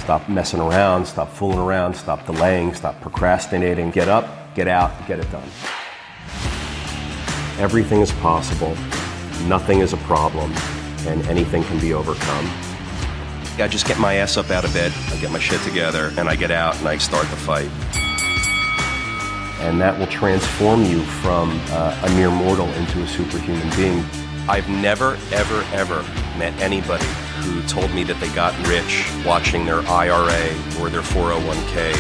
Stop messing around, stop fooling around, stop delaying, stop procrastinating. Get up, get out, get it done. Everything is possible, nothing is a problem, and anything can be overcome. I just get my ass up out of bed, I get my shit together, and I get out and I start the fight. And that will transform you from a mere mortal into a superhuman being. I've never, ever, ever met anybody who told me that they got rich watching their IRA or their 401k.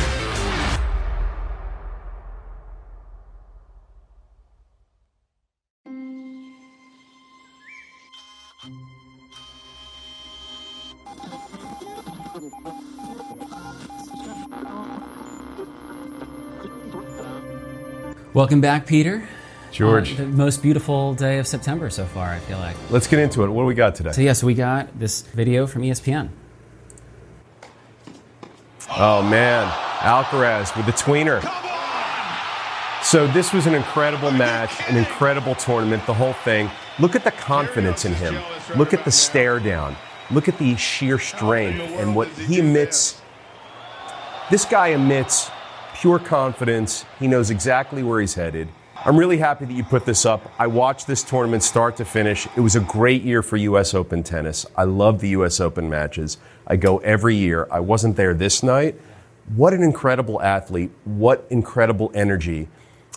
Welcome back, Peter. George. The most beautiful day of September so far, I feel like. Let's get into it. What do we got today? So we got this video from ESPN. Oh, man. Alcaraz with the tweener. So this was an incredible match, an incredible tournament, the whole thing. Look at the confidence in him. Look at the stare down. Look at the sheer strength and what he emits. This guy emits pure confidence. He knows exactly where he's headed. I'm really happy that you put this up. I watched this tournament start to finish. It was a great year for U.S. Open tennis. I love the U.S. Open matches. I go every year. I wasn't there this night. What an incredible athlete. What incredible energy.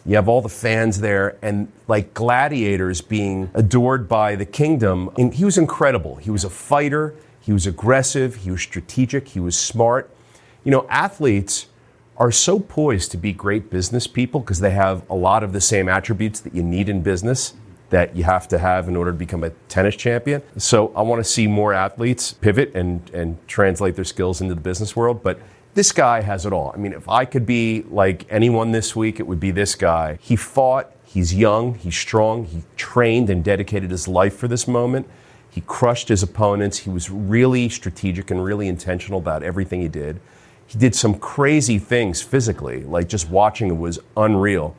You have all the fans there and like gladiators being adored by the kingdom. And he was incredible. He was a fighter. He was aggressive. He was strategic. He was smart. You know, athletes are so poised to be great business people because they have a lot of the same attributes that you need in business that you have to have in order to become a tennis champion. So I want to see more athletes pivot and translate their skills into the business world. But this guy has it all. I mean, if I could be like anyone this week, it would be this guy. He fought, he's young, he's strong, he trained and dedicated his life for this moment. He crushed his opponents. He was really strategic and really intentional about everything he did. He did some crazy things physically, like just watching it was unreal.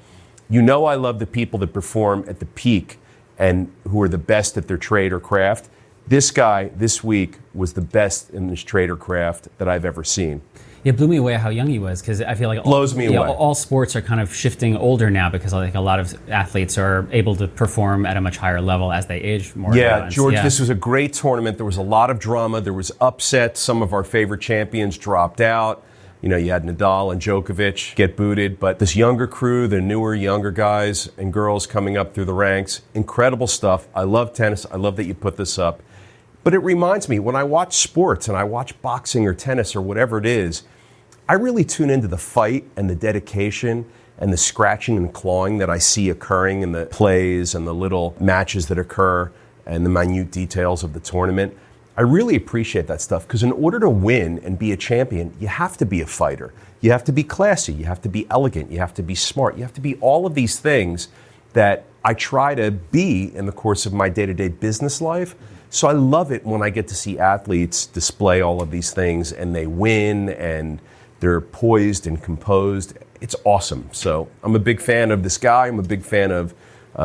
You know I love the people that perform at the peak and who are the best at their trade or craft. This guy, this week, was the best in this trade or craft that I've ever seen. It blew me away how young he was because I feel like blows me away. All sports are kind of shifting older now because I think a lot of athletes are able to perform at a much higher level as they age more. Yeah, George, this was a great tournament. There was a lot of drama. There was upsets. Some of our favorite champions dropped out. You know, you had Nadal and Djokovic get booted, but this younger crew, the newer, younger guys and girls coming up through the ranks, incredible stuff. I love tennis. I love that you put this up. But it reminds me, when I watch sports and I watch boxing or tennis or whatever it is, I really tune into the fight and the dedication and the scratching and clawing that I see occurring in the plays and the little matches that occur and the minute details of the tournament. I really appreciate that stuff because in order to win and be a champion, you have to be a fighter. You have to be classy. You have to be elegant. You have to be smart. You have to be all of these things that I try to be in the course of my day-to-day business life. So I love it when I get to see athletes display all of these things and they win and they're poised and composed. It's awesome. So I'm a big fan of this guy. I'm a big fan of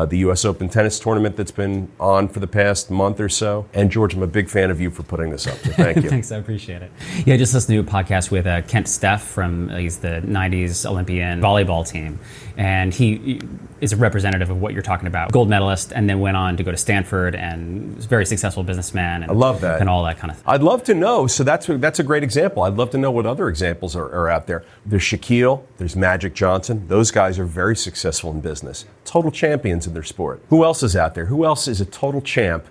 the U.S. Open tennis tournament that's been on for the past month or so. And George, I'm a big fan of you for putting this up, so thank you. Thanks, I appreciate it. Yeah, I just listened to a podcast with Kent Steff from he's the 90s Olympian volleyball team. And he is a representative of what you're talking about. Gold medalist, and then went on to go to Stanford and was a very successful businessman. And, I love that. And all that kind of thing. I'd love to know. So that's a great example. I'd love to know what other examples are out there. There's Shaquille, there's Magic Johnson. Those guys are very successful in business. Total champions in their sport. Who else is out there? Who else is a total champ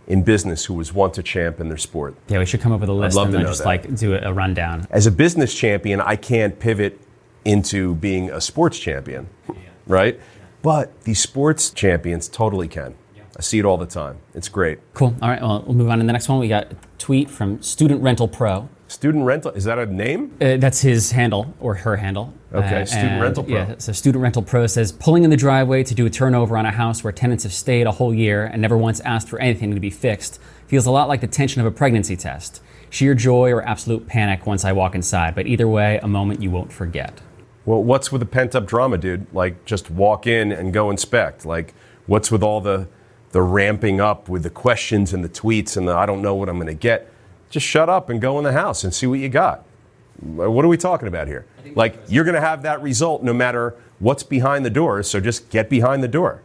in business who was once a champ in their sport? Yeah, we should come up with a list and then just that. do a rundown. As a business champion, I can't pivot into being a sports champion, right? Yeah. But these sports champions totally can. Yeah. I see it all the time. It's great. Cool. All right, well, we'll move on to the next one. We got a tweet from Student Rental Pro. Student Rental, is that a name? That's his handle or her handle. Okay, Student Rental Pro. Yeah, so Student Rental Pro says, pulling in the driveway to do a turnover on a house where tenants have stayed a whole year and never once asked for anything to be fixed feels a lot like the tension of a pregnancy test. Sheer joy or absolute panic once I walk inside, but either way, a moment you won't forget. Well, what's with the pent-up drama, dude? Like, just walk in and go inspect. Like, what's with all the ramping up with the questions and the tweets and the I don't know what I'm going to get? Just shut up and go in the house and see what you got. What are we talking about here? Like, you're going to have that result no matter what's behind the door, so just get behind the door.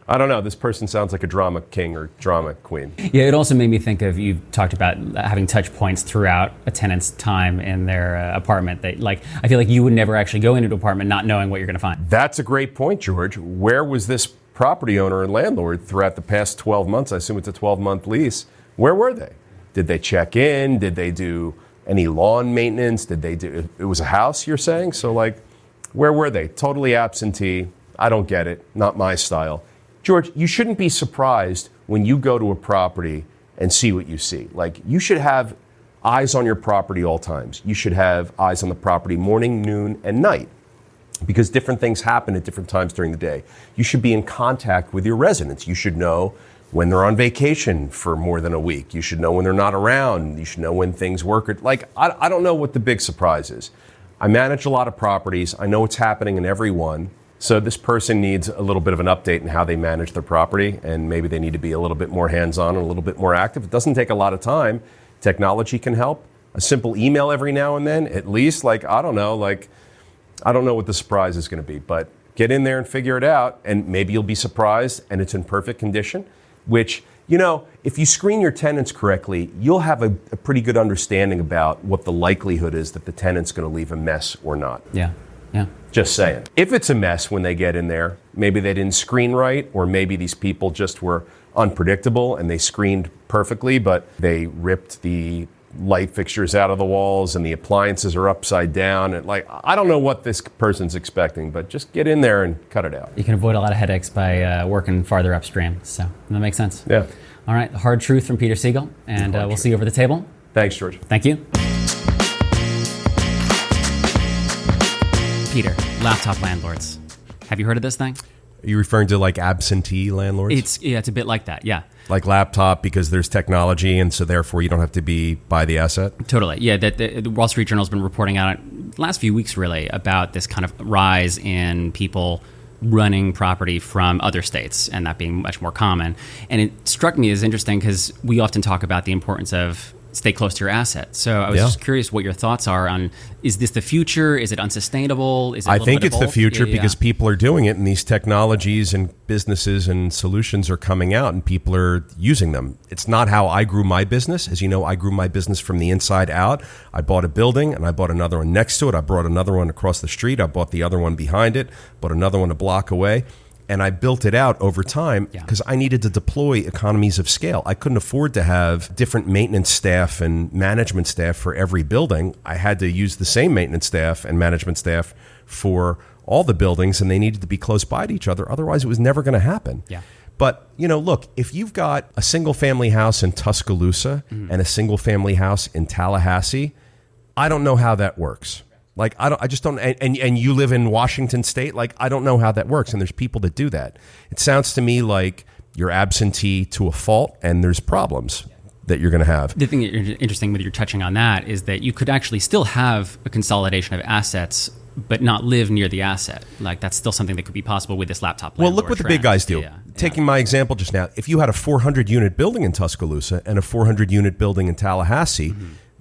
I don't know. This person sounds like a drama king or drama queen. Yeah, it also made me think of, you talked about having touch points throughout a tenant's time in their apartment. That, like, I feel like you would never actually go into an apartment not knowing what you're going to find. That's a great point, George. Where was this property owner and landlord throughout the past 12 months? I assume it's a 12-month lease. Where were they? Did they check in? Did they do any lawn maintenance? Did they do, it was a house, you're saying? So, like, where were they? Totally absentee. I don't get it. Not my style. George, you shouldn't be surprised when you go to a property and see what you see. Like, you should have eyes on your property all times. You should have eyes on the property morning, noon, and night, because different things happen at different times during the day. You should be in contact with your residents. You should know when they're on vacation for more than a week. You should know when they're not around. You should know when things work. Like, I don't know what the big surprise is. I manage a lot of properties. I know what's happening in every one. So this person needs a little bit of an update in how they manage their property, and maybe they need to be a little bit more hands-on and a little bit more active. It doesn't take a lot of time. Technology can help. A simple email every now and then, at least. Like, I don't know what the surprise is going to be, but get in there and figure it out, and maybe you'll be surprised and it's in perfect condition, which, you know, if you screen your tenants correctly, you'll have a pretty good understanding about what the likelihood is that the tenant's going to leave a mess or not. Yeah. Just saying. If it's a mess when they get in there, maybe they didn't screen right, or maybe these people just were unpredictable and they screened perfectly, but they ripped the light fixtures out of the walls and the appliances are upside down. And, like, I don't know what this person's expecting, but just get in there and cut it out. You can avoid a lot of headaches by working farther upstream. So that makes sense. Yeah. All right. The hard truth from Peter Siegel, and we'll see you over the table. Thanks, George. Thank you. Peter, laptop landlords. Have you heard of this thing? Are you referring to, like, absentee landlords? It's a bit like that, yeah. Like laptop, because there's technology, and so therefore you don't have to buy the asset? Totally, yeah. The Wall Street Journal's been reporting out the last few weeks, really, about this kind of rise in people running property from other states, and that being much more common. And it struck me as interesting because we often talk about the importance of stay close to your asset. So I was just curious what your thoughts are on, is this the future? Is it unsustainable? Is it I think it's the future Yeah. because people are doing it, and these technologies and businesses and solutions are coming out and people are using them. It's not how I grew my business. As you know, I grew my business from the inside out. I bought a building and I bought another one next to it. I brought another one across the street. I bought the other one behind it, bought another one a block away. And I built it out over time because I needed to deploy economies of scale. I couldn't afford to have different maintenance staff and management staff for every building. I had to use the same maintenance staff and management staff for all the buildings, and they needed to be close by to each other. Otherwise, it was never going to happen. Yeah. But, you know, look, if you've got a single-family house in Tuscaloosa and a single-family house in Tallahassee, I don't know how that works. Like, I just don't, and you live in Washington State, like, I don't know how that works, and there's people that do that. It sounds to me like you're absentee to a fault, and there's problems that you're going to have. The thing that you're interesting with you're touching on that is that you could actually still have a consolidation of assets, but not live near the asset. Like, that's still something that could be possible with this laptop. Well, look what the big guys do. Yeah. Taking my example just now, if you had a 400-unit building in Tuscaloosa and a 400-unit building in Tallahassee,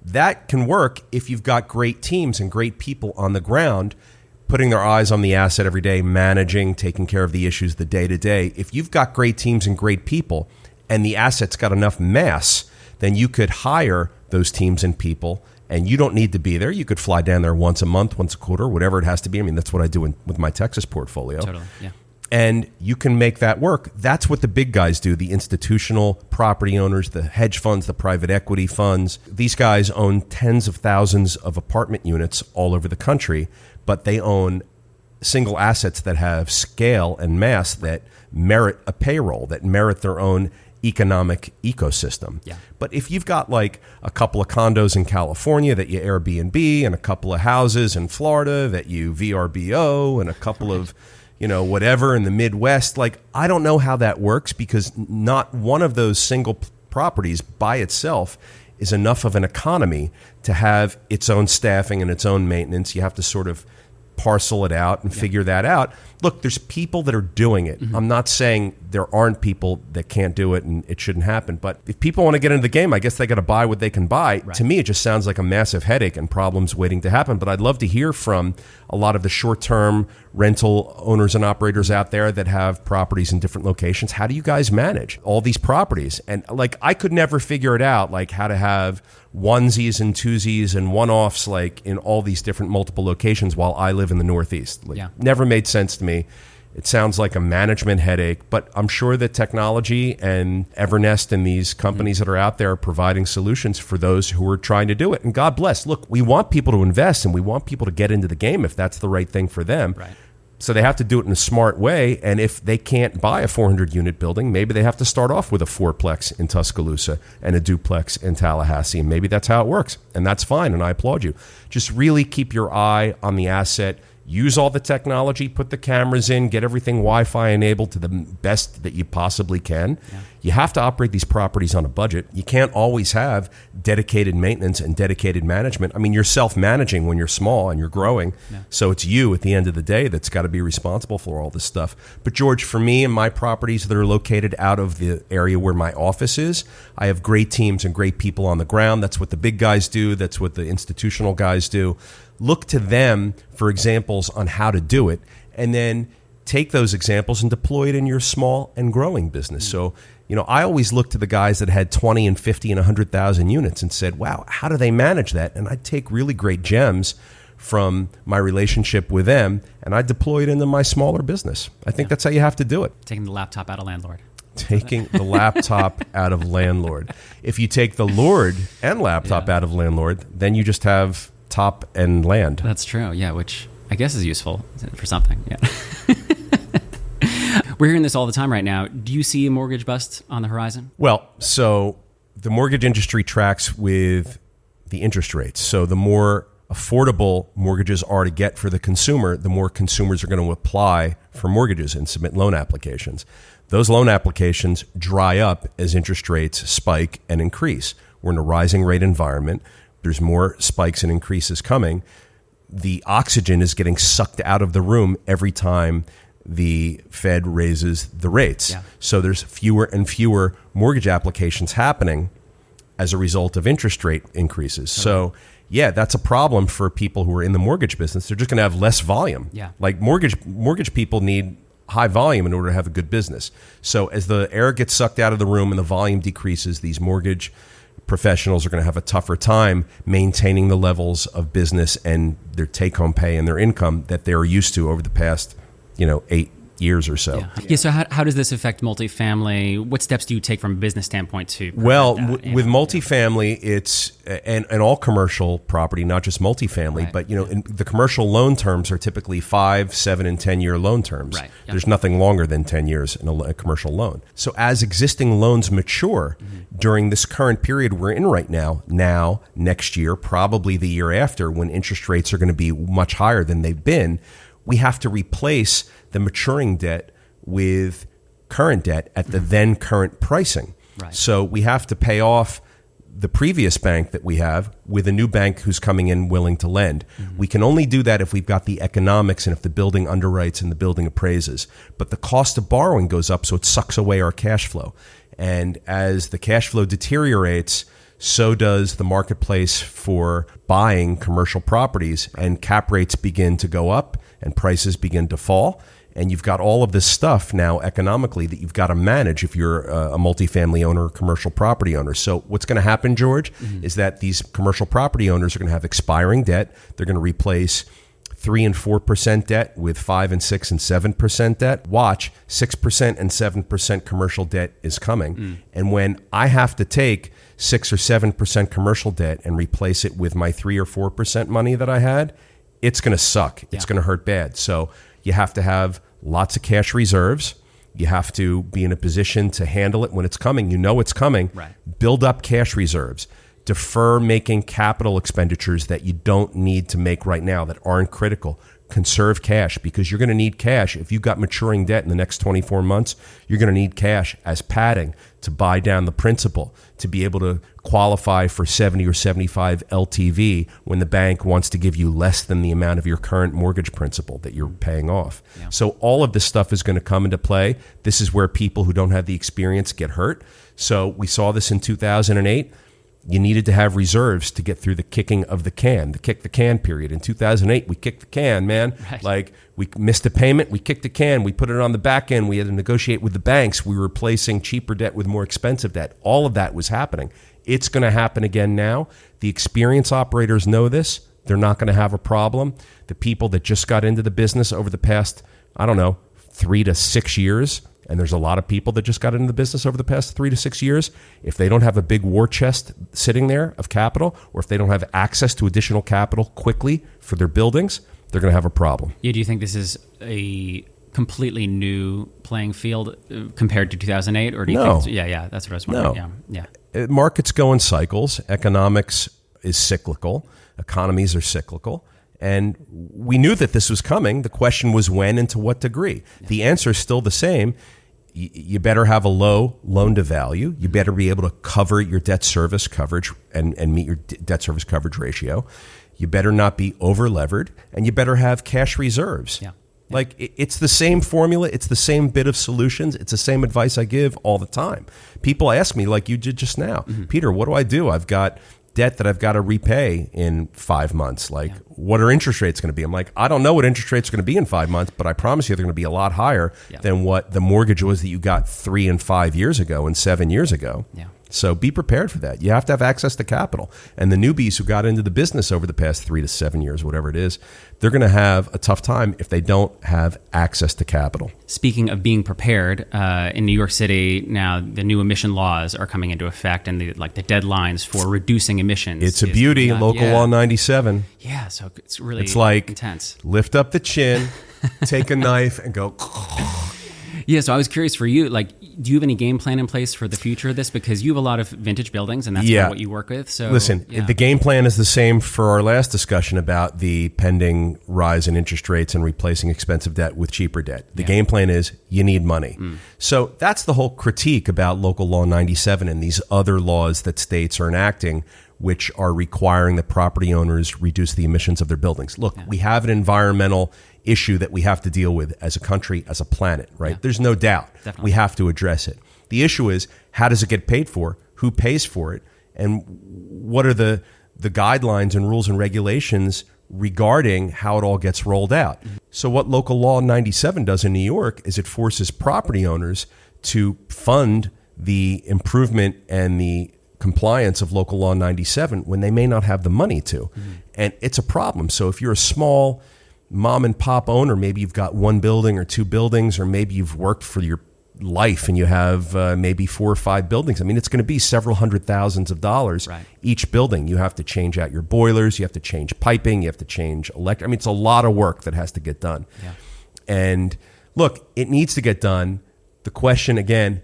that can work if you've got great teams and great people on the ground putting their eyes on the asset every day, managing, taking care of the issues the day-to-day. If you've got great teams and great people and the asset's got enough mass, then you could hire those teams and people, and you don't need to be there. You could fly down there once a month, once a quarter, whatever it has to be. I mean, that's what I do with my Texas portfolio. Totally, yeah. And you can make that work. That's what the big guys do, the institutional property owners, the hedge funds, the private equity funds. These guys own tens of thousands of apartment units all over the country, but they own single assets that have scale and mass that merit a payroll, that merit their own economic ecosystem. Yeah. But if you've got like a couple of condos in California that you Airbnb and a couple of houses in Florida that you VRBO and a couple of whatever in the Midwest, like, I don't know how that works because not one of those single properties by itself is enough of an economy to have its own staffing and its own maintenance. You have to sort of parcel it out and figure that out. look, there's people that are doing it. I'm not saying there aren't people that can't do it and it shouldn't happen. But if people want to get into the game, I guess they got to buy what they can buy. Right. To me, it just sounds like a massive headache and problems waiting to happen. But I'd love to hear from a lot of the short-term rental owners and operators out there that have properties in different locations. How do you guys manage all these properties? And like, I could never figure it out, like how to have onesies and twosies and one-offs like in all these different multiple locations while I live in the Northeast. Like, never made sense to me. It sounds like a management headache, but I'm sure that technology and Evernest and these companies that are out there are providing solutions for those who are trying to do it. And God bless. Look, we want people to invest and we want people to get into the game if that's the right thing for them. Right. So they have to do it in a smart way. And if they can't buy a 400-unit building, maybe they have to start off with a fourplex in Tuscaloosa and a duplex in Tallahassee. And maybe that's how it works. And that's fine. And I applaud you. Just really keep your eye on the asset. Use all the technology, put the cameras in, get everything Wi-Fi enabled to the best that you possibly can. Yeah. You have to operate these properties on a budget. You can't always have dedicated maintenance and dedicated management. I mean, you're self-managing when you're small and you're growing. Yeah. So it's you at the end of the day that's got to be responsible for all this stuff. But George, for me and my properties that are located out of the area where my office is, I have great teams and great people on the ground. That's what the big guys do. That's what the institutional guys do. Look to them for examples on how to do it, and then take those examples and deploy it in your small and growing business. So, I always look to the guys that had 20 and 50 and 100,000 units and said, wow, how do they manage that? And I'd take really great gems from my relationship with them, and I'd deploy it into my smaller business. I think that's how you have to do it. Taking the laptop out of Landlord. Taking the laptop out of Landlord. If you take the Lord and laptop out of Landlord, then you just have top and land. That's true. Yeah, which I guess is useful for something. Yeah. We're hearing this all the time right now. Do you see a mortgage bust on the horizon? Well, so the mortgage industry tracks with the interest rates. So the more affordable mortgages are to get for the consumer, the more consumers are going to apply for mortgages and submit loan applications. Those loan applications dry up as interest rates spike and increase. We're in a rising rate environment. There's more spikes and increases coming. The oxygen is getting sucked out of the room every time the Fed raises the rates. Yeah. So there's fewer and fewer mortgage applications happening as a result of interest rate increases. Okay. So yeah, that's a problem for people who are in the mortgage business. They're just going to have less volume. Yeah. Like mortgage people need high volume in order to have a good business. So as the air gets sucked out of the room and the volume decreases, these mortgage professionals are going to have a tougher time maintaining the levels of business and their take-home pay and their income that they're used to over the past, 8 years or so. Yeah. So how does this affect multifamily? What steps do you take from a business standpoint to? Well, with multifamily, it's and all commercial property, not just multifamily, but in the commercial loan terms are typically 5, 7, and 10-year loan terms. Right. Yep. There's nothing longer than 10 years in a commercial loan. So as existing loans mature during this current period we're in right now, next year, probably the year after, when interest rates are going to be much higher than they've been, we have to replace the maturing debt with current debt at the then current pricing. Right. So we have to pay off the previous bank that we have with a new bank who's coming in willing to lend. Mm-hmm. We can only do that if we've got the economics and if the building underwrites and the building appraises. But the cost of borrowing goes up, so it sucks away our cash flow. And as the cash flow deteriorates, so does the marketplace for buying commercial properties, and cap rates begin to go up and prices begin to fall. And you've got all of this stuff now economically that you've got to manage if you're a multifamily owner or commercial property owner. So what's going to happen, George, is that these commercial property owners are going to have expiring debt. They're going to replace 3 and 4% debt with 5 and 6 and 7% debt. Watch, 6% and 7% commercial debt is coming. And when I have to take 6 or 7% commercial debt and replace it with my 3 or 4% money that I had, it's going to suck. Yeah. It's going to hurt bad. So you have to have lots of cash reserves. You have to be in a position to handle it when it's coming. You know it's coming. Right. Build up cash reserves. Defer making capital expenditures that you don't need to make right now that aren't critical. conserve cash, because you're going to need cash. If you've got maturing debt in the next 24 months, you're going to need cash as padding to buy down the principal, to be able to qualify for 70 or 75 LTV when the bank wants to give you less than the amount of your current mortgage principal that you're paying off. Yeah. So all of this stuff is going to come into play. This is where people who don't have the experience get hurt. So we saw this in 2008. You needed to have reserves to get through the kicking of the can, the kick the can period. In 2008, we kicked the can, man. Right. Like, we missed a payment, we kicked the can, we put it on the back end, we had to negotiate with the banks, we were replacing cheaper debt with more expensive debt. All of that was happening. It's going to happen again now. The experienced operators know this. They're not going to have a problem. The people that just got into the business over the past, 3 to 6 years, and there's a lot of people that just got into the business over the past 3 to 6 years, if they don't have a big war chest sitting there of capital, or if they don't have access to additional capital quickly for their buildings, they're going to have a problem. Yeah, do you think this is a completely new playing field compared to 2008? Or do you think yeah, that's what I was wondering. No. Yeah. Markets go in cycles. Economics is cyclical. Economies are cyclical. And we knew that this was coming. The question was when and to what degree. Yeah. The answer is still the same. You better have a low loan to value. You better be able to cover your debt service coverage and meet your debt service coverage ratio. You better not be over levered, and you better have cash reserves. Yeah. Like, it's the same formula. It's the same bit of solutions. It's the same advice I give all the time. People ask me, like you did just now, Peter, what do? I've got debt that I've got to repay in 5 months. Like, what are interest rates going to be? I'm like, I don't know what interest rates are going to be in 5 months, but I promise you they're going to be a lot higher than what the mortgage was that you got 3 and 5 years ago and 7 years ago. Yeah. So be prepared for that. You have to have access to capital. And the newbies who got into the business over the past 3 to 7 years, whatever it is, they're going to have a tough time if they don't have access to capital. Speaking of being prepared, in New York City now, the new emission laws are coming into effect, and the deadlines for reducing emissions. It's a beauty. Local Law 97. Yeah, so it's really intense. Lift up the chin, take a knife, and go. Yeah, so I was curious for you, do you have any game plan in place for the future of this? Because you have a lot of vintage buildings, and that's kind of what you work with. So listen, the game plan is the same for our last discussion about the pending rise in interest rates and replacing expensive debt with cheaper debt. The game plan is you need money. So that's the whole critique about Local Law 97 and these other laws that states are enacting, which are requiring that property owners reduce the emissions of their buildings. Look, we have an environmental issue that we have to deal with as a country, as a planet, right? Yeah. There's no doubt. Definitely. We have to address it. The issue is, how does it get paid for? Who pays for it? And what are the guidelines and rules and regulations regarding how it all gets rolled out? So what Local Law 97 does in New York is it forces property owners to fund the improvement and the compliance of Local Law 97 when they may not have the money to. And it's a problem. So if you're a small mom and pop owner, maybe you've got 1 building or 2 buildings, or maybe you've worked for your life and you have maybe 4 or 5 buildings. I mean, it's going to be several $100,000s each building. You have to change out your boilers, you have to change piping, you have to change electric. I mean, it's a lot of work that has to get done. Yeah. And look, it needs to get done. The question again,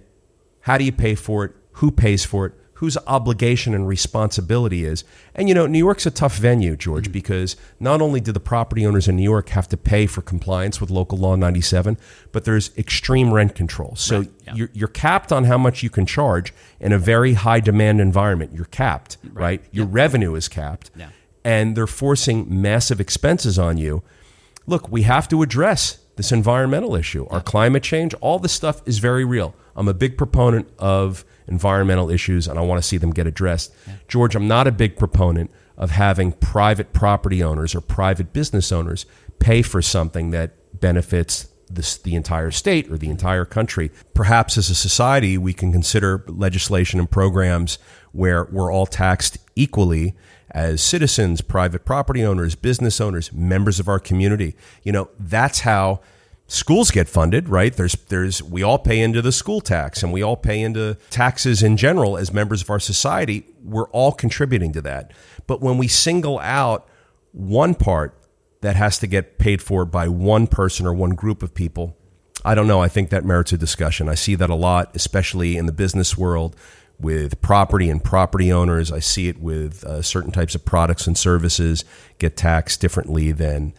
how do you pay for it? Who pays for it? Whose obligation and responsibility is. And, New York's a tough venue, George, because not only do the property owners in New York have to pay for compliance with Local Law 97, but there's extreme rent control. So you're capped on how much you can charge in a very high demand environment. You're capped, right? Your revenue is capped. Yeah. And they're forcing massive expenses on you. Look, we have to address this environmental issue. Our climate change, all this stuff is very real. I'm a big proponent of environmental issues, and I want to see them get addressed. Yeah. George, I'm not a big proponent of having private property owners or private business owners pay for something that benefits the entire state or the entire country. Perhaps as a society, we can consider legislation and programs where we're all taxed equally as citizens, private property owners, business owners, members of our community. That's how schools get funded, right? We all pay into the school tax, and we all pay into taxes in general as members of our society. We're all contributing to that. But when we single out one part that has to get paid for by one person or one group of people, I don't know. I think that merits a discussion. I see that a lot, especially in the business world with property and property owners. I see it with certain types of products and services get taxed differently than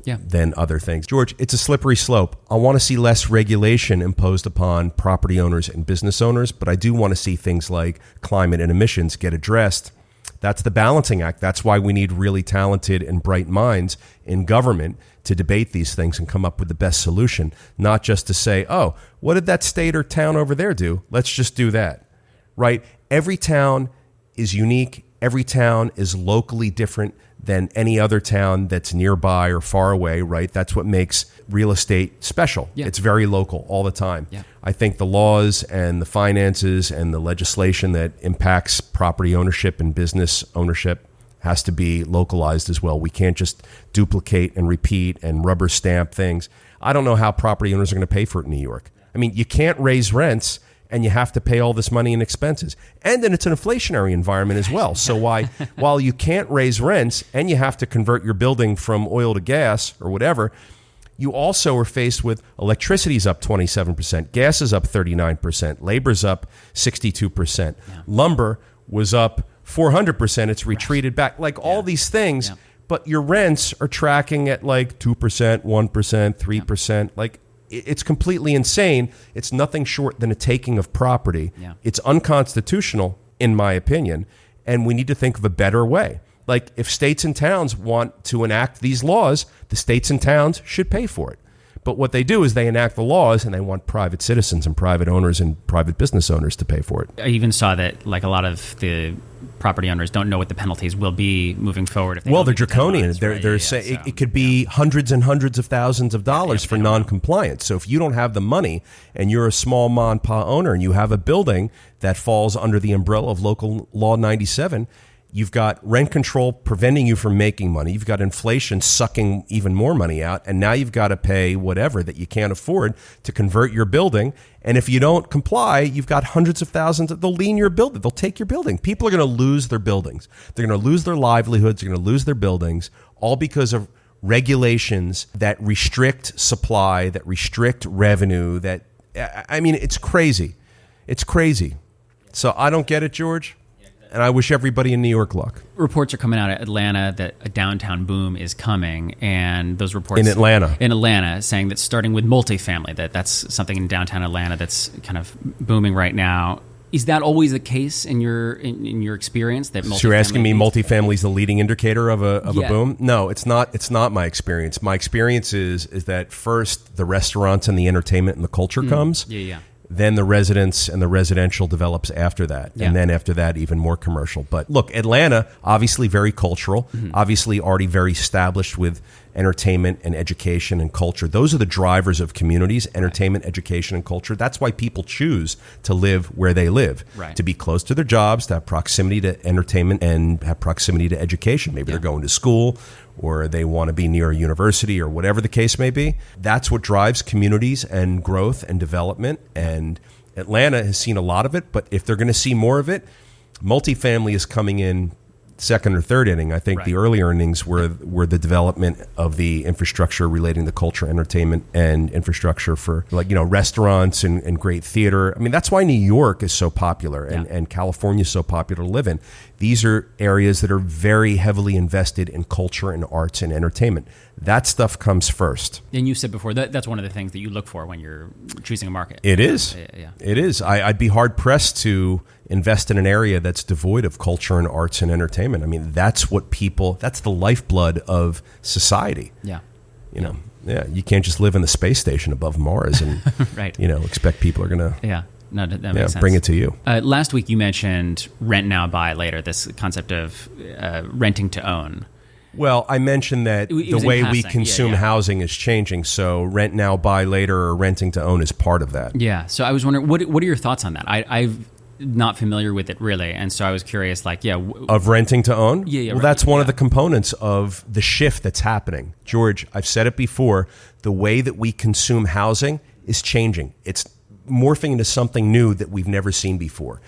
than other things. George, it's a slippery slope. I want to see less regulation imposed upon property owners and business owners, but I do want to see things like climate and emissions get addressed. That's the balancing act. That's why we need really talented and bright minds in government to debate these things and come up with the best solution, not just to say, oh, what did that state or town over there do? Let's just do that, right? Every town is unique. Every town is locally different than any other town that's nearby or far away, right? That's what makes real estate special. Yeah. It's very local all the time. Yeah. I think the laws and the finances and the legislation that impacts property ownership and business ownership has to be localized as well. We can't just duplicate and repeat and rubber stamp things. I don't know how property owners are going to pay for it in New York. I mean, you can't raise rents and you have to pay all this money in expenses. And then it's an inflationary environment as well. So while you can't raise rents and you have to convert your building from oil to gas or whatever, you also are faced with electricity's up 27%, gas is up 39%, labor's up 62%, lumber was up 400%, it's retreated back, like all these things, but your rents are tracking at like 2%, 1%, 3%, like it's completely insane. It's nothing short than a taking of property. Yeah. It's unconstitutional, in my opinion, and we need to think of a better way. Like, if states and towns want to enact these laws, the states and towns should pay for it. But what they do is they enact the laws and they want private citizens and private owners and private business owners to pay for it. I even saw that like a lot of the property owners don't know what the penalties will be moving forward. If they they're draconian. They're saying it could be hundreds and hundreds of thousands of dollars for non-compliance. So if you don't have the money and you're a small mom and pop owner and you have a building that falls under the umbrella of local law 97, you've got rent control preventing you from making money. You've got inflation sucking even more money out. And now you've got to pay whatever that you can't afford to convert your building. And if you don't comply, you've got hundreds of thousands. They'll lien your building. They'll take your building. People are going to lose their buildings. They're going to lose their livelihoods. They're going to lose their buildings, all because of regulations that restrict supply, that restrict revenue. I mean, it's crazy. It's crazy. So I don't get it, George. And I wish everybody in New York luck. Reports are coming out of Atlanta that a downtown boom is coming, and those reports in Atlanta saying that starting with multifamily, that's something in downtown Atlanta that's kind of booming right now. Is that always the case in your experience? That so you're asking me multifamily is the leading indicator of a boom? No, it's not. It's not my experience. My experience is that first the restaurants and the entertainment and the culture comes. Then the residents and the residential develops after that. Yeah. And then after that, even more commercial. But look, Atlanta, obviously very cultural, obviously already very established with entertainment and education and culture. Those are the drivers of communities, entertainment, education, and culture. That's why people choose to live where they live, to be close to their jobs, to have proximity to entertainment and have proximity to education. Maybe they're going to school or they want to be near a university or whatever the case may be. That's what drives communities and growth and development. And Atlanta has seen a lot of it, but if they're going to see more of it, multifamily is coming in second or third inning. I think the early innings were the development of the infrastructure relating to culture, entertainment, and infrastructure for restaurants and great theater. I mean, that's why New York is so popular and California is so popular to live in. These are areas that are very heavily invested in culture and arts and entertainment. That stuff comes first. And you said before that's one of the things that you look for when you're choosing a market. It is. It is. I'd be hard pressed to invest in an area that's devoid of culture and arts and entertainment. I mean, that's the lifeblood of society. You can't just live in the space station above Mars and expect people are going to that makes sense. Bring it to you. Last week you mentioned rent now, buy later, this concept of renting to own. Well, I mentioned that the way we consume housing is changing, so rent now, buy later, or renting to own is part of that. Yeah, so I was wondering, what are your thoughts on that? I'm not familiar with it really, and so I was curious, of renting to own? Well, that's one of the components of the shift that's happening. George, I've said it before, the way that we consume housing is changing. It's morphing into something new that we've never seen before.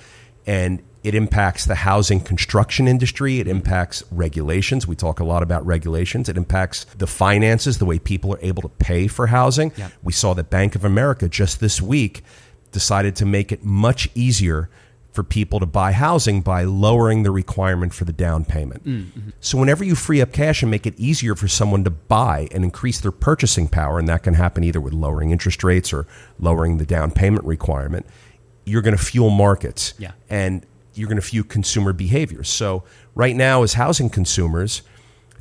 And it impacts the housing construction industry. It impacts regulations. We talk a lot about regulations. It impacts the finances, the way people are able to pay for housing. Yep. We saw that Bank of America just this week decided to make it much easier for people to buy housing by lowering the requirement for the down payment. Mm-hmm. So whenever you free up cash and make it easier for someone to buy and increase their purchasing power, and that can happen either with lowering interest rates or lowering the down payment requirement, you're going to fuel markets and you're going to fuel consumer behaviors. So right now as housing consumers,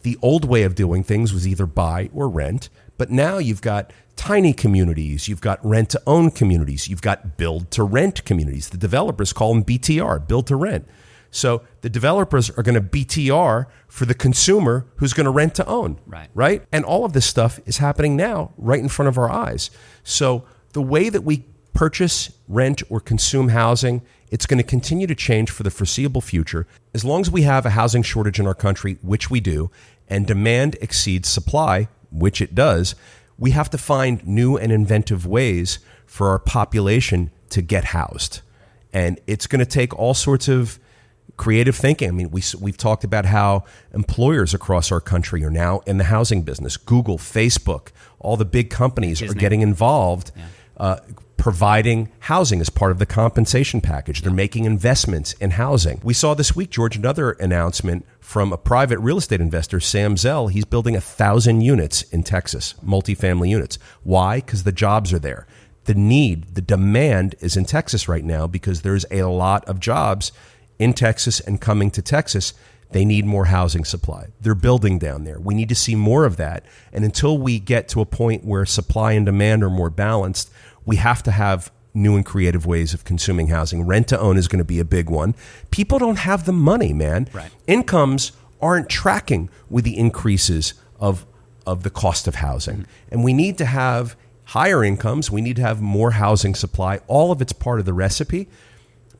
the old way of doing things was either buy or rent, but now you've got tiny communities, you've got rent-to-own communities, you've got build-to-rent communities. The developers call them BTR, build-to-rent. So the developers are going to BTR for the consumer who's going to rent-to-own, right? And all of this stuff is happening now right in front of our eyes. So the way that we purchase, rent, or consume housing, it's going to continue to change for the foreseeable future. As long as we have a housing shortage in our country, which we do, and demand exceeds supply, which it does, we have to find new and inventive ways for our population to get housed. And it's going to take all sorts of creative thinking. I mean, we've talked about how employers across our country are now in the housing business. Google, Facebook, all the big companies are getting involved, providing housing as part of the compensation package. They're making investments in housing. We saw this week, George, another announcement from a private real estate investor, Sam Zell. He's building 1,000 units in Texas, multifamily units. Why? Because the jobs are there. The demand is in Texas right now because there's a lot of jobs in Texas and coming to Texas. They need more housing supply. They're building down there. We need to see more of that. And until we get to a point where supply and demand are more balanced, we have to have new and creative ways of consuming housing. Rent to own is going to be a big one. People don't have the money, man. Right. Incomes aren't tracking with the increases of the cost of housing. Mm-hmm. And we need to have higher incomes. We need to have more housing supply. All of it's part of the recipe.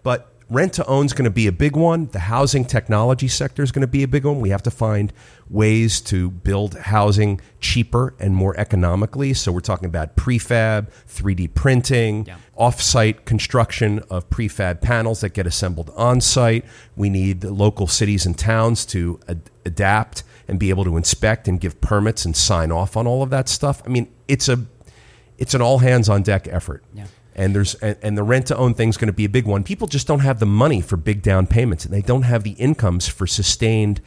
But rent to own is going to be a big one. The housing technology sector is going to be a big one. We have to find ways to build housing cheaper and more economically. So we're talking about prefab, 3D printing, off-site construction of prefab panels that get assembled on-site. We need the local cities and towns to adapt and be able to inspect and give permits and sign off on all of that stuff. I mean, it's an all-hands-on-deck effort. Yeah. And the rent-to-own thing is going to be a big one. People just don't have the money for big down payments, and they don't have the incomes for sustained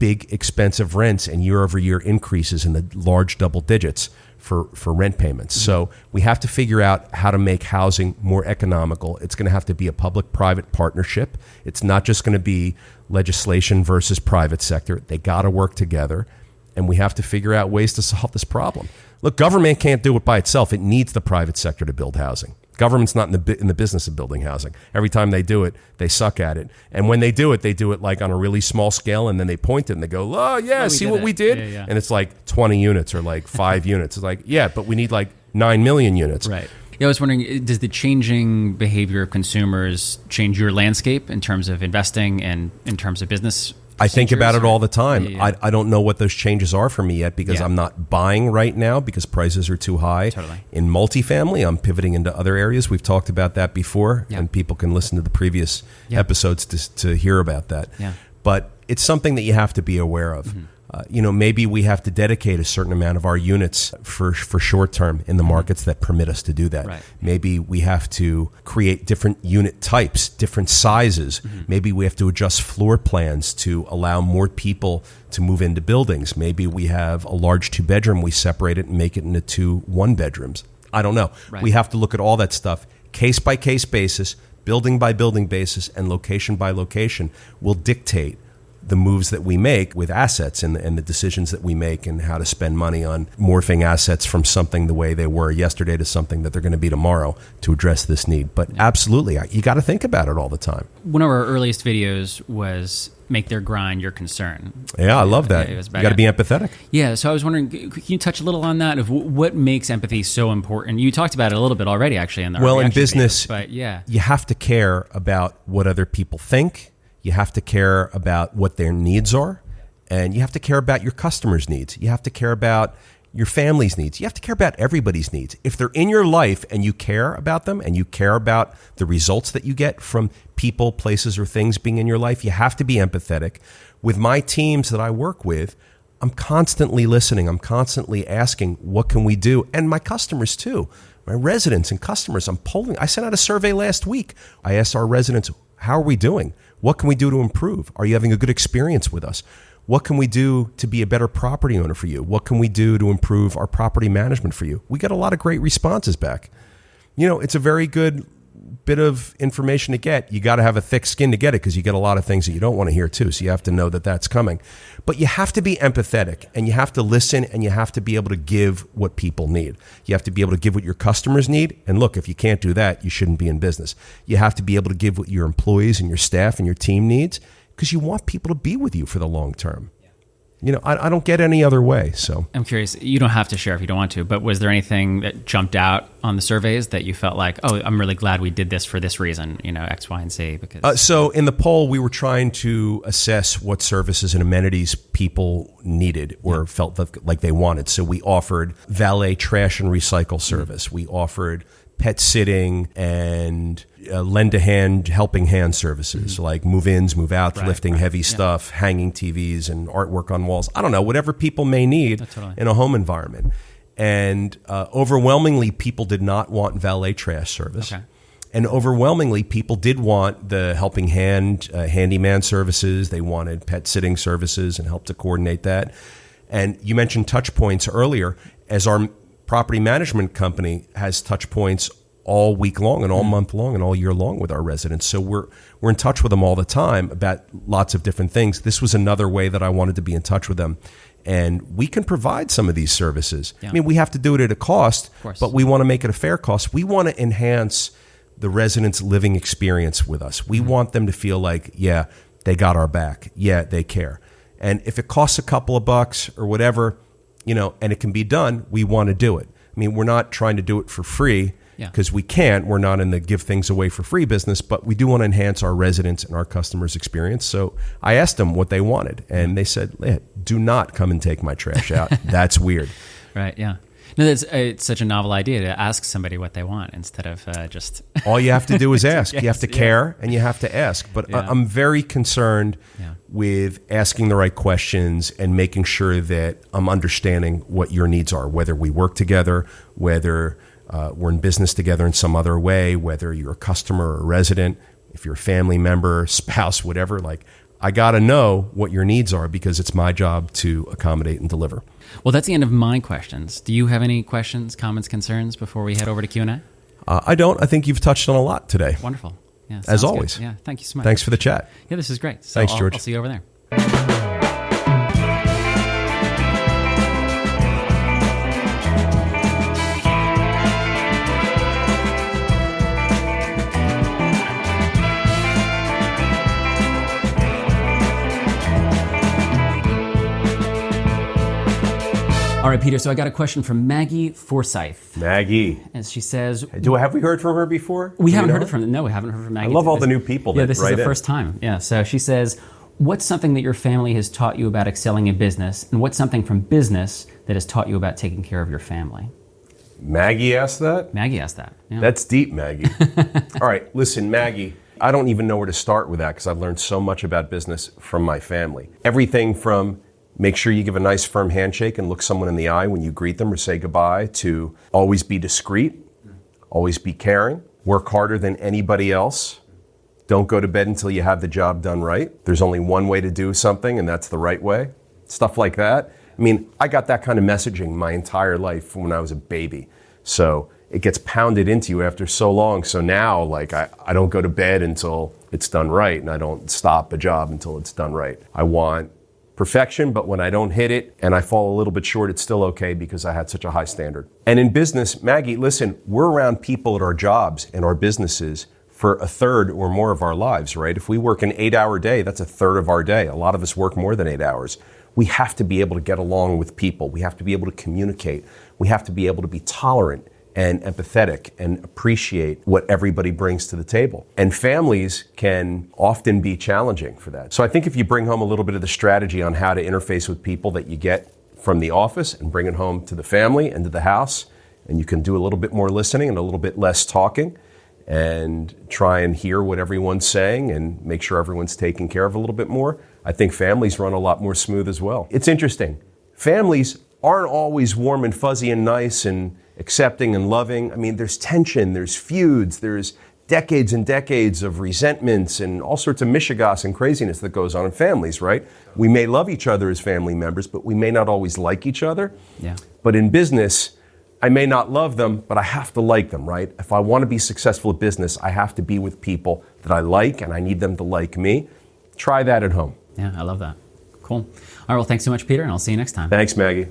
big, expensive rents and year-over-year increases in the large double digits for rent payments. Mm-hmm. So we have to figure out how to make housing more economical. It's going to have to be a public-private partnership. It's not just going to be legislation versus private sector. They got to work together, and we have to figure out ways to solve this problem. Look, government can't do it by itself. It needs the private sector to build housing. Government's not in the business of building housing. Every time they do it, they suck at it. And when they do it like on a really small scale, and then they point it and they go, oh, yeah, see what we did? Yeah. And it's like 20 units or like 5 units. It's like, yeah, but we need like 9 million units. Right. Yeah, I was wondering, does the changing behavior of consumers change your landscape in terms of investing and in terms of business? I think about it all the time. Yeah. I don't know what those changes are for me yet because I'm not buying right now because prices are too high. Totally. In multifamily, I'm pivoting into other areas. We've talked about that before, and people can listen to the previous episodes to hear about that. Yeah. But it's something that you have to be aware of. Mm-hmm. Maybe we have to dedicate a certain amount of our units for short term in the markets that permit us to do that. Right. Maybe we have to create different unit types, different sizes. Mm-hmm. Maybe we have to adjust floor plans to allow more people to move into buildings. Maybe we have a large 2-bedroom, we separate it and make it into 2 1-bedrooms. I don't know. Right. We have to look at all that stuff, case by case basis, building by building basis, and location by location will dictate the moves that we make with assets and the decisions that we make and how to spend money on morphing assets from something the way they were yesterday to something that they're going to be tomorrow to address this need. But absolutely, you got to think about it all the time. One of our earliest videos was make their grind your concern. Yeah, I love that. You got to be empathetic. Yeah, so I was wondering, can you touch a little on that of what makes empathy so important? You talked about it a little bit already, actually, in the in business, videos, but you have to care about what other people think. You have to care about what their needs are, and you have to care about your customers' needs. You have to care about your family's needs. You have to care about everybody's needs. If they're in your life and you care about them and you care about the results that you get from people, places, or things being in your life, you have to be empathetic. With my teams that I work with, I'm constantly listening. I'm constantly asking, what can we do? And my customers too, my residents and customers. I sent out a survey last week. I asked our residents, How are we doing? What can we do to improve? Are you having a good experience with us? What can we do to be a better property owner for you? What can we do to improve our property management for you? We get a lot of great responses back. It's a very good bit of information to get. You got to have a thick skin to get it because you get a lot of things that you don't want to hear too. So you have to know that that's coming. But you have to be empathetic and you have to listen and you have to be able to give what people need. You have to be able to give what your customers need. And look, if you can't do that, you shouldn't be in business. You have to be able to give what your employees and your staff and your team needs because you want people to be with you for the long term. I don't get any other way. So I'm curious, you don't have to share if you don't want to, but was there anything that jumped out on the surveys that you felt like, oh, I'm really glad we did this for this reason, X, Y, and Z? Because so in the poll, we were trying to assess what services and amenities people needed or felt like they wanted. So we offered valet trash and recycle service. We offered pet sitting and lend-a-hand, helping hand services like move-ins, move-outs, lifting heavy stuff, hanging TVs and artwork on walls. I don't know, whatever people may need in a home environment. And overwhelmingly, people did not want valet trash service. Okay. And overwhelmingly, people did want the helping hand, handyman services. They wanted pet sitting services and help to coordinate that. And you mentioned touch points earlier. As our property management company has touch points all week long and all month long and all year long with our residents. So we're in touch with them all the time about lots of different things. This was another way that I wanted to be in touch with them. And we can provide some of these services. Yeah. I mean, we have to do it at a cost, but we want to make it a fair cost. We want to enhance the residents' living experience with us. We want them to feel like, yeah, they got our back. Yeah, they care. And if it costs a couple of bucks or whatever, and it can be done, we want to do it. I mean, we're not trying to do it for free because we can't. We're not in the give things away for free business, but we do want to enhance our residents and our customers' experience. So I asked them what they wanted, and they said, do not come and take my trash out. That's weird. Right, yeah. No, it's such a novel idea to ask somebody what they want instead of just... All you have to do is ask. You have to care and you have to ask. But I'm very concerned with asking the right questions and making sure that I'm understanding what your needs are, whether we work together, whether we're in business together in some other way, whether you're a customer or a resident, if you're a family member, spouse, whatever. Like, I got to know what your needs are because it's my job to accommodate and deliver. Well, that's the end of my questions. Do you have any questions, comments, concerns before we head over to Q&A? I don't. I think you've touched on a lot today. Wonderful. Yeah, as always. Good. Yeah, thank you so much. Thanks for the chat. Yeah, this is great. So Thanks, George. I'll see you over there. All right, Peter, so I got a question from Maggie Forsyth. Maggie. And she says... Have we heard from her before? We haven't heard from Maggie. I love all the new people that this is the first time. Yeah, so she says, what's something that your family has taught you about excelling in business, and what's something from business that has taught you about taking care of your family? Maggie asked that? Maggie asked that, yeah. That's deep, Maggie. All right, listen, Maggie, I don't even know where to start with that because I've learned so much about business from my family. Everything from... make sure you give a nice firm handshake and look someone in the eye when you greet them or say goodbye, to always be discreet, always be caring, work harder than anybody else. Don't go to bed until you have the job done right. There's only one way to do something, and that's the right way. Stuff like that. I mean, I got that kind of messaging my entire life when I was a baby. So it gets pounded into you after so long. So now, like, I don't go to bed until it's done right, and I don't stop a job until it's done right. I want perfection, but when I don't hit it and I fall a little bit short, it's still okay because I had such a high standard. And in business, Maggie, listen, we're around people at our jobs and our businesses for a third or more of our lives, right? If we work an 8-hour day, that's a third of our day. A lot of us work more than 8 hours. We have to be able to get along with people. We have to be able to communicate. We have to be able to be tolerant and empathetic and appreciate what everybody brings to the table. And families can often be challenging for that. So I think if you bring home a little bit of the strategy on how to interface with people that you get from the office and bring it home to the family and to the house, and you can do a little bit more listening and a little bit less talking and try and hear what everyone's saying and make sure everyone's taken care of a little bit more, I think families run a lot more smooth as well. It's interesting. Families aren't always warm and fuzzy and nice and accepting and loving. I mean, there's tension, there's feuds, there's decades and decades of resentments and all sorts of mishigas and craziness that goes on in families, right? We may love each other as family members, but we may not always like each other. Yeah. But in business, I may not love them, but I have to like them, right? If I want to be successful at business, I have to be with people that I like, and I need them to like me. Try that at home. Yeah, I love that. Cool. All right, well, thanks so much, Peter, and I'll see you next time. Thanks, Maggie.